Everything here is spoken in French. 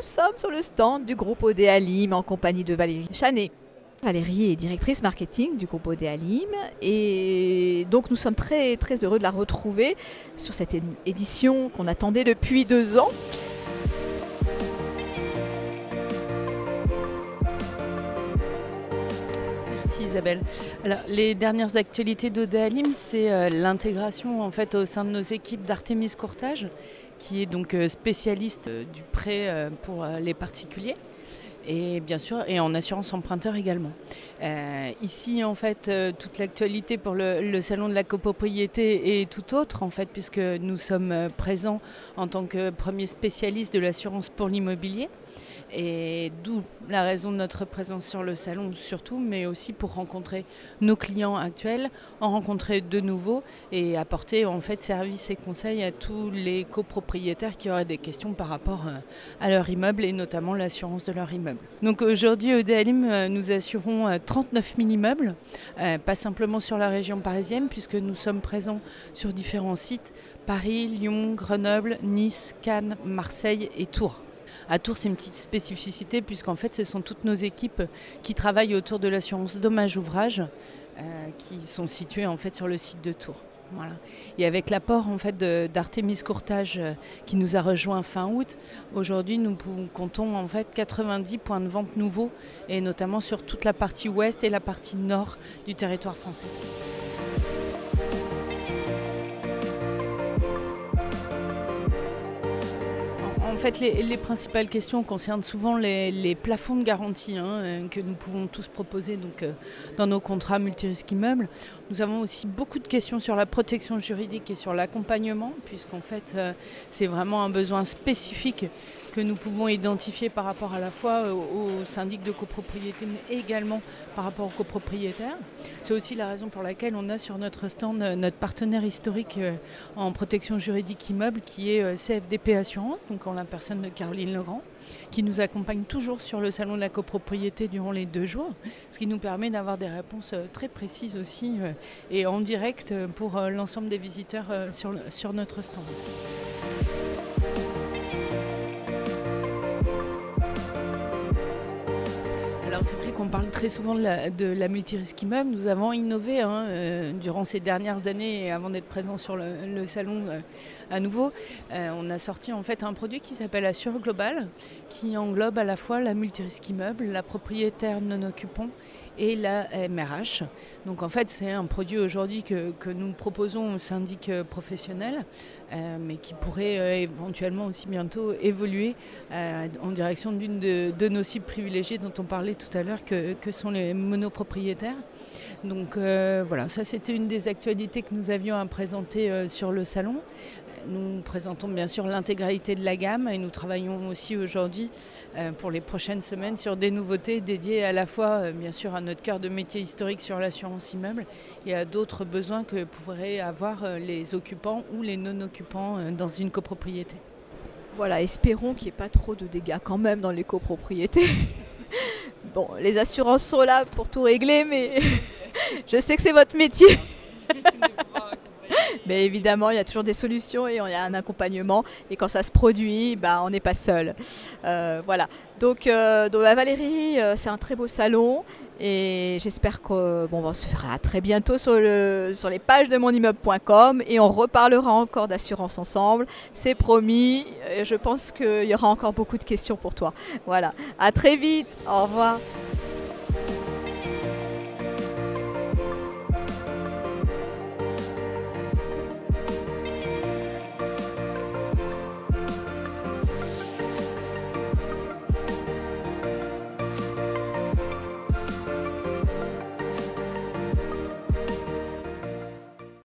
nous sommes sur le stand du groupe Odéalim en compagnie de Valérie Chanet. Valérie est directrice marketing du groupe Odéalim et donc nous sommes très heureux de la retrouver sur cette édition qu'on attendait depuis 2 ans. Merci Isabelle. Alors, les dernières actualités d'Odéalim, c'est l'intégration en fait au sein de nos équipes d'Artémis Courtage, qui est donc spécialiste du prêt pour les particuliers. Et bien sûr, et en assurance emprunteur également. Ici, en fait, toute l'actualité pour le salon de la copropriété est tout autre, en fait, puisque nous sommes présents en tant que premier spécialiste de l'assurance pour l'immobilier. Et d'où la raison de notre présence sur le salon surtout, mais aussi pour rencontrer nos clients actuels, en rencontrer de nouveaux et apporter en fait services et conseils à tous les copropriétaires qui auraient des questions par rapport à leur immeuble et notamment l'assurance de leur immeuble. Donc aujourd'hui, Odéalim, nous assurons 39 000 immeubles, pas simplement sur la région parisienne, puisque nous sommes présents sur différents sites, Paris, Lyon, Grenoble, Nice, Cannes, Marseille et Tours. À Tours, c'est une petite spécificité puisqu'en fait, ce sont toutes nos équipes qui travaillent autour de l'assurance dommage-ouvrage qui sont situées en fait sur le site de Tours. Voilà. Et avec l'apport en fait d'Artémis Courtage qui nous a rejoint fin août, aujourd'hui nous comptons en fait 90 points de vente nouveaux et notamment sur toute la partie ouest et la partie nord du territoire français. En fait, les principales questions concernent souvent les plafonds de garantie que nous pouvons tous proposer donc, dans nos contrats multirisques immeubles. Nous avons aussi beaucoup de questions sur la protection juridique et sur l'accompagnement, puisqu'en fait, c'est vraiment un besoin spécifique que nous pouvons identifier par rapport à la fois aux syndics de copropriété, mais également par rapport aux copropriétaires. C'est aussi la raison pour laquelle on a sur notre stand notre partenaire historique en protection juridique immeuble, qui est CFDP Assurance, donc en la personne de Caroline Legrand, qui nous accompagne toujours sur le salon de la copropriété durant les 2 jours, ce qui nous permet d'avoir des réponses très précises aussi et en direct pour l'ensemble des visiteurs sur notre stand. Alors c'est vrai qu'on parle très souvent de la multirisque immeuble. Nous avons innové durant ces dernières années et avant d'être présents sur le salon à nouveau. On a sorti en fait un produit qui s'appelle Assure Global, qui englobe à la fois la multirisque immeuble, la propriétaire non occupant et la MRH. Donc en fait c'est un produit aujourd'hui que nous proposons aux syndics professionnels, mais qui pourrait éventuellement aussi bientôt évoluer en direction d'une de nos cibles privilégiées dont on parlait tout à l'heure, que sont les monopropriétaires. Donc voilà, ça c'était une des actualités que nous avions à présenter sur le salon. Nous présentons bien sûr l'intégralité de la gamme et nous travaillons aussi aujourd'hui pour les prochaines semaines sur des nouveautés dédiées à la fois bien sûr à notre cœur de métier historique sur l'assurance immeuble et à d'autres besoins que pourraient avoir les occupants ou les non-occupants dans une copropriété. Voilà, espérons qu'il n'y ait pas trop de dégâts quand même dans les copropriétés. Bon, les assurances sont là pour tout régler, mais je sais que c'est votre métier. Mais évidemment, il y a toujours des solutions et il y a un accompagnement. Et quand ça se produit, on n'est pas seul. Voilà. Donc Valérie, c'est un très beau salon. Et j'espère qu'on se verra très bientôt sur les pages de monimmeuble.com. Et on reparlera encore d'assurance ensemble. C'est promis. Et je pense qu'il y aura encore beaucoup de questions pour toi. Voilà. À très vite. Au revoir.